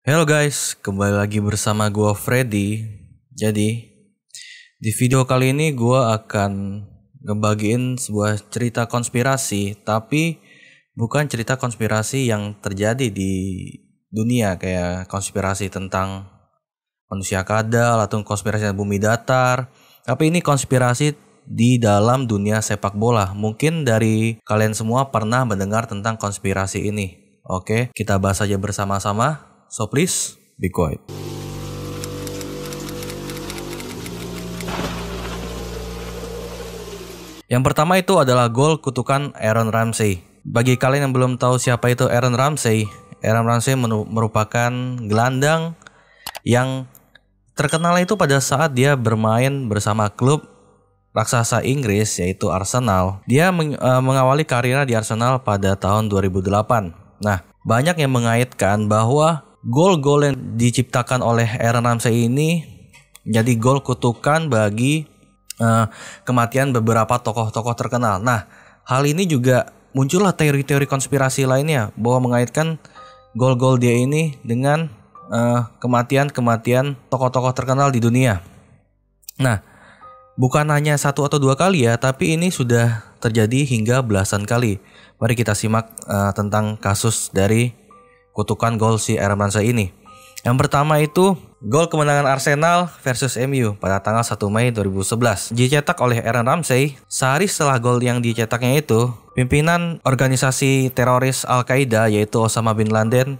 Halo guys, kembali lagi bersama gua Freddy. Jadi, di video kali ini gua akan ngebagiin sebuah cerita konspirasi, tapi bukan cerita konspirasi yang terjadi di dunia kayak konspirasi tentang manusia kadal atau konspirasi bumi datar. Tapi ini konspirasi di dalam dunia sepak bola. Mungkin dari kalian semua pernah mendengar tentang konspirasi ini. Oke, kita bahas aja bersama-sama. So please be quiet. Yang pertama itu adalah gol kutukan Aaron Ramsey. Bagi kalian yang belum tahu siapa itu Aaron Ramsey merupakan gelandang yang terkenal itu pada saat dia bermain bersama klub raksasa Inggris yaitu Arsenal. Dia mengawali karirnya di Arsenal pada tahun 2008. Nah, banyak yang mengaitkan bahwa gol-gol yang diciptakan oleh Aaron Ramsey ini menjadi gol kutukan bagi kematian beberapa tokoh-tokoh terkenal. Nah, hal ini juga muncullah teori-teori konspirasi lainnya bahwa mengaitkan gol-gol dia ini dengan kematian tokoh-tokoh terkenal di dunia. Nah, bukan hanya satu atau dua kali ya, tapi ini sudah terjadi hingga belasan kali. Mari kita simak tentang kasus dari kutukan gol si Aaron Ramsey ini. Yang pertama itu gol kemenangan Arsenal versus MU pada tanggal 1 Mei 2011. Dicetak oleh Aaron Ramsey. Sehari setelah gol yang dicetaknya itu, pimpinan organisasi teroris Al-Qaeda yaitu Osama bin Laden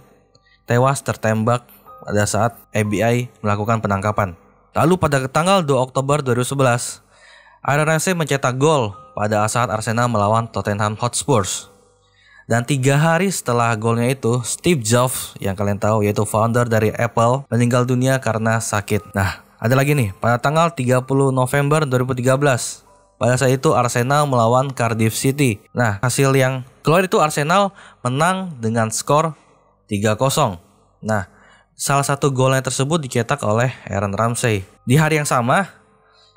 tewas tertembak pada saat FBI melakukan penangkapan. Lalu pada tanggal 2 Oktober 2011, Aaron Ramsey mencetak gol pada saat Arsenal melawan Tottenham Hotspur. Dan 3 hari setelah golnya itu, Steve Jobs yang kalian tahu yaitu founder dari Apple meninggal dunia karena sakit. Nah, ada lagi nih, pada tanggal 30 November 2013, pada saat itu Arsenal melawan Cardiff City. Nah, hasil yang keluar itu Arsenal menang dengan skor 3-0. Nah, salah satu golnya tersebut dicetak oleh Aaron Ramsey. Di hari yang sama,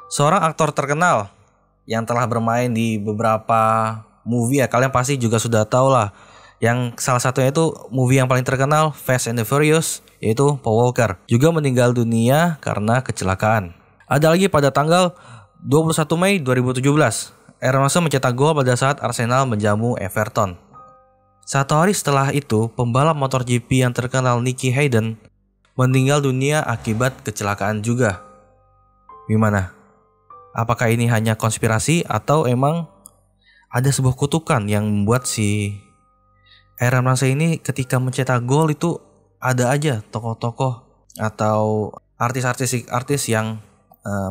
seorang aktor terkenal yang telah bermain di beberapa movie ya, kalian pasti juga sudah tahu lah. Yang salah satunya itu movie yang paling terkenal Fast and the Furious, yaitu Paul Walker, juga meninggal dunia karena kecelakaan. Ada lagi pada tanggal 21 Mei 2017, Aaron Ramsey mencetak gol pada saat Arsenal menjamu Everton. 1 hari setelah itu, pembalap MotoGP yang terkenal Nicky Hayden meninggal dunia akibat kecelakaan juga. Gimana? Apakah ini hanya konspirasi atau emang ada sebuah kutukan yang membuat si Aaron Ramsey ini ketika mencetak gol itu ada aja tokoh-tokoh atau artis yang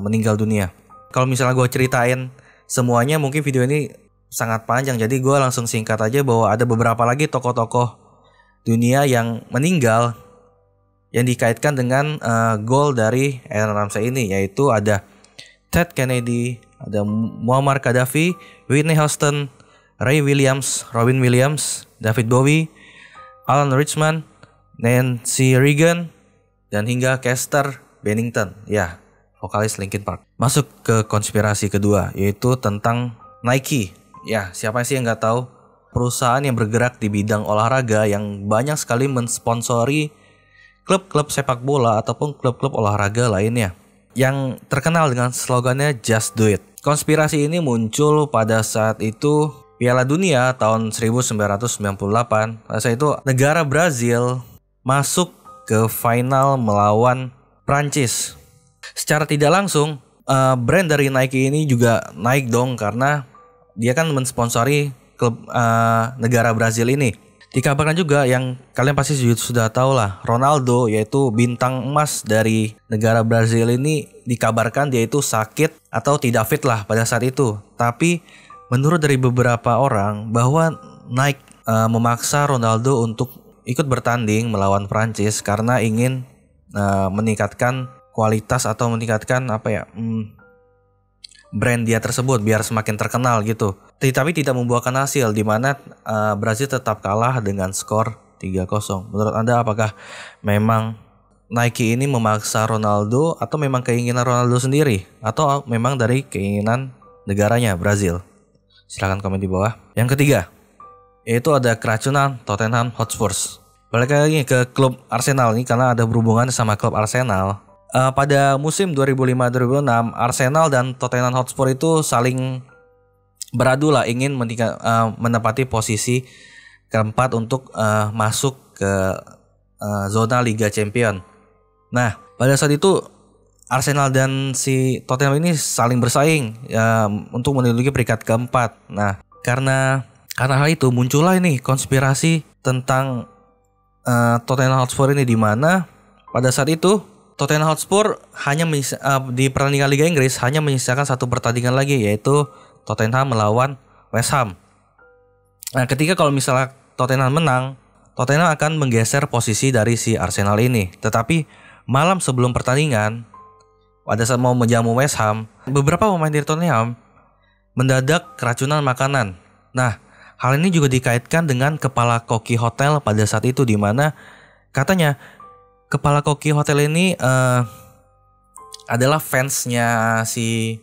meninggal dunia. Kalau misalnya gue ceritain semuanya mungkin video ini sangat panjang, jadi gue langsung singkat aja bahwa ada beberapa lagi tokoh-tokoh dunia yang meninggal yang dikaitkan dengan gol dari Aaron Ramsey ini, yaitu ada Ted Kennedy, ada Muammar Gaddafi, Whitney Houston, Ray Williams, Robin Williams, David Bowie, Alan Rickman, Nancy Reagan, dan hingga Chester Bennington, ya, vokalis Linkin Park. Masuk ke konspirasi kedua, yaitu tentang Nike. Ya, siapa sih yang nggak tahu perusahaan yang bergerak di bidang olahraga yang banyak sekali mensponsori klub-klub sepak bola ataupun klub-klub olahraga lainnya yang terkenal dengan slogannya Just Do It. Konspirasi ini muncul pada saat itu Piala Dunia tahun 1998. Pada saat itu negara Brazil masuk ke final melawan Prancis. Secara tidak langsung brand dari Nike ini juga naik dong karena dia kan mensponsori klub negara Brazil ini. Dikabarkan juga yang kalian pasti sudah tahu lah, Ronaldo yaitu bintang emas dari negara Brazil ini dikabarkan dia itu sakit atau tidak fit lah pada saat itu. Tapi menurut dari beberapa orang bahwa Nike memaksa Ronaldo untuk ikut bertanding melawan Prancis karena ingin meningkatkan kualitas atau meningkatkan brand dia tersebut biar semakin terkenal gitu. Tapi tidak membuahkan hasil, di mana Brazil tetap kalah dengan skor 3-0. Menurut Anda apakah memang Nike ini memaksa Ronaldo atau memang keinginan Ronaldo sendiri atau memang dari keinginan negaranya Brazil? Silahkan komen di bawah. Yang ketiga, yaitu ada keracunan Tottenham Hotspur. Balik lagi ke klub Arsenal nih karena ada berhubungan sama klub Arsenal. Pada musim 2005-2006 Arsenal dan Tottenham Hotspur itu saling beradu lah ingin menempati posisi keempat untuk masuk ke zona Liga Champion. Nah, pada saat itu Arsenal dan si Tottenham ini saling bersaing untuk menduduki peringkat keempat. Nah, karena hal itu muncullah ini konspirasi tentang Tottenham Hotspur ini, di mana pada saat itu Tottenham Hotspur hanya di pertandingan Liga Inggris hanya menyisakan satu pertandingan lagi, yaitu Tottenham melawan West Ham. Nah, ketika kalau misalnya Tottenham menang, Tottenham akan menggeser posisi dari si Arsenal ini. Tetapi malam sebelum pertandingan, pada saat mau menjamu West Ham, beberapa pemain dari Tottenham mendadak keracunan makanan. Nah, hal ini juga dikaitkan dengan kepala koki hotel pada saat itu, di mana katanya kepala koki hotel ini adalah fansnya si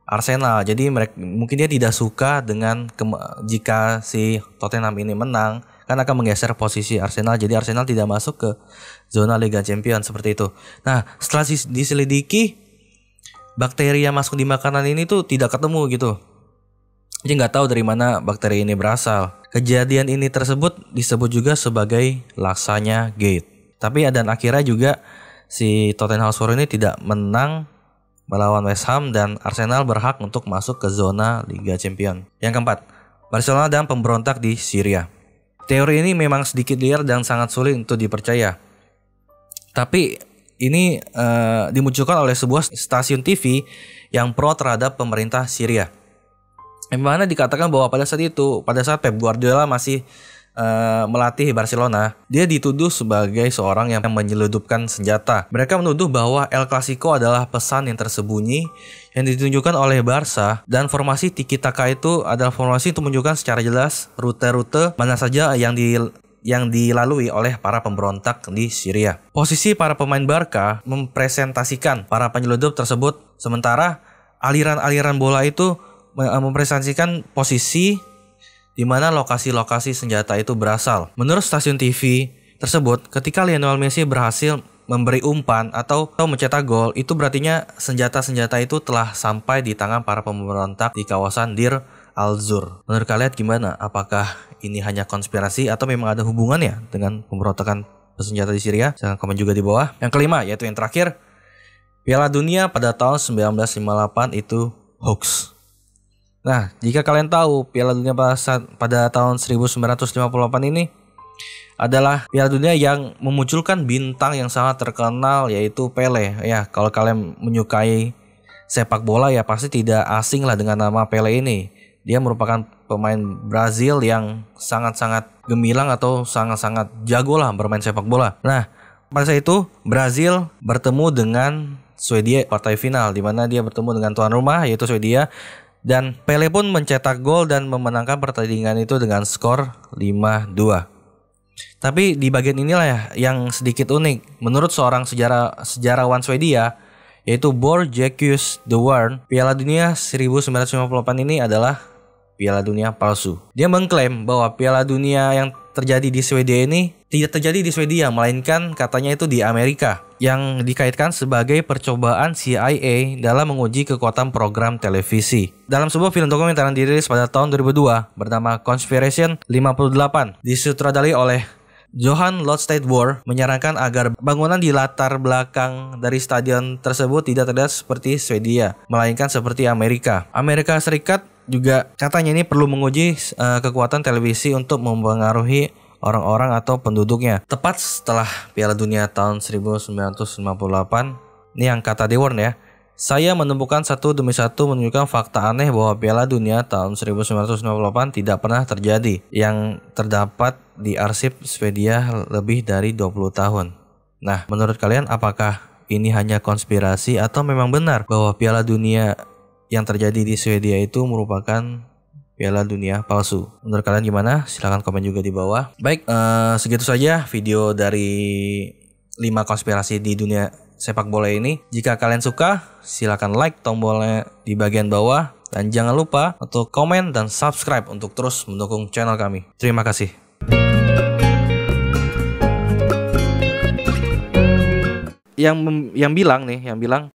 Arsenal. Jadi mungkin dia tidak suka dengan jika si Tottenham ini menang, kan akan menggeser posisi Arsenal. Jadi Arsenal tidak masuk ke zona Liga Champions seperti itu. Nah, setelah diselidiki, bakteri yang masuk di makanan ini tuh tidak ketemu gitu. Jadi nggak tahu dari mana bakteri ini berasal. Kejadian ini disebut juga sebagai Lasagna Gate. Tapi dan akhirnya juga si Tottenham Hotspur ini tidak menang melawan West Ham dan Arsenal berhak untuk masuk ke zona Liga Champions. Yang keempat, Barcelona dan pemberontak di Syria. Teori ini memang sedikit liar dan sangat sulit untuk dipercaya. Tapi ini dimunculkan oleh sebuah stasiun TV yang pro terhadap pemerintah Syria. Yang mana dikatakan bahwa pada saat Pep Guardiola masih melatih Barcelona, dia dituduh sebagai seorang yang menyeludupkan senjata. Mereka menuduh bahwa El Clasico adalah pesan yang tersembunyi yang ditunjukkan oleh Barca, dan formasi Tiki Taka itu adalah formasi untuk menunjukkan secara jelas rute-rute mana saja yang dilalui oleh para pemberontak di Syria. Posisi para pemain Barca mempresentasikan para penyeludup tersebut, sementara aliran-aliran bola itu mempresentasikan posisi di mana lokasi-lokasi senjata itu berasal. Menurut stasiun TV tersebut, ketika Lionel Messi berhasil memberi umpan atau mencetak gol, itu berartinya senjata-senjata itu telah sampai di tangan para pemberontak di kawasan Dir Al-Zur. Menurut kalian gimana? Apakah ini hanya konspirasi atau memang ada hubungannya dengan pemberontakan bersenjata di Syria? Silahkan komen juga di bawah. Yang kelima, yaitu yang terakhir, Piala Dunia pada tahun 1958 itu hoax. Nah, jika kalian tahu Piala Dunia pada tahun 1958 ini adalah Piala Dunia yang memunculkan bintang yang sangat terkenal, yaitu Pele. Ya, kalau kalian menyukai sepak bola ya pasti tidak asing lah dengan nama Pele ini. Dia merupakan pemain Brazil yang sangat-sangat gemilang atau sangat-sangat jago lah bermain sepak bola. Nah, pada saat itu Brazil bertemu dengan Swedia partai final, di mana dia bertemu dengan tuan rumah yaitu Swedia. Dan Pele pun mencetak gol dan memenangkan pertandingan itu dengan skor 5-2. Tapi di bagian inilah ya yang sedikit unik. Menurut seorang sejarawan Swedia, yaitu Bor Jacques de Waern, Piala Dunia 1958 ini adalah Piala Dunia palsu. Dia mengklaim bahwa Piala Dunia yang terjadi di Swedia ini tidak terjadi di Swedia, melainkan katanya itu di Amerika, yang dikaitkan sebagai percobaan CIA dalam menguji kekuatan program televisi. Dalam sebuah film dokumenter yang dirilis pada tahun 2002 bernama Conspiration 58, disutradarai oleh Johan Lodstedt-Bohr, menyarankan agar bangunan di latar belakang dari stadion tersebut tidak terlihat seperti Swedia, melainkan seperti Amerika. Amerika Serikat juga katanya ini perlu menguji kekuatan televisi untuk mempengaruhi orang-orang atau penduduknya. Tepat setelah Piala Dunia tahun 1958, ini yang kata De Waern ya, saya menemukan satu demi satu menunjukkan fakta aneh bahwa Piala Dunia tahun 1958 tidak pernah terjadi, yang terdapat di arsip Swedia lebih dari 20 tahun. Nah, menurut kalian apakah ini hanya konspirasi atau memang benar bahwa Piala Dunia yang terjadi di Swedia itu merupakan Piala Dunia palsu? Menurut kalian gimana? Silahkan komen juga di bawah. Baik, segitu saja video dari 5 konspirasi di dunia sepak bola ini. Jika kalian suka, silahkan like tombolnya di bagian bawah. Dan jangan lupa untuk komen dan subscribe untuk terus mendukung channel kami. Terima kasih. yang bilang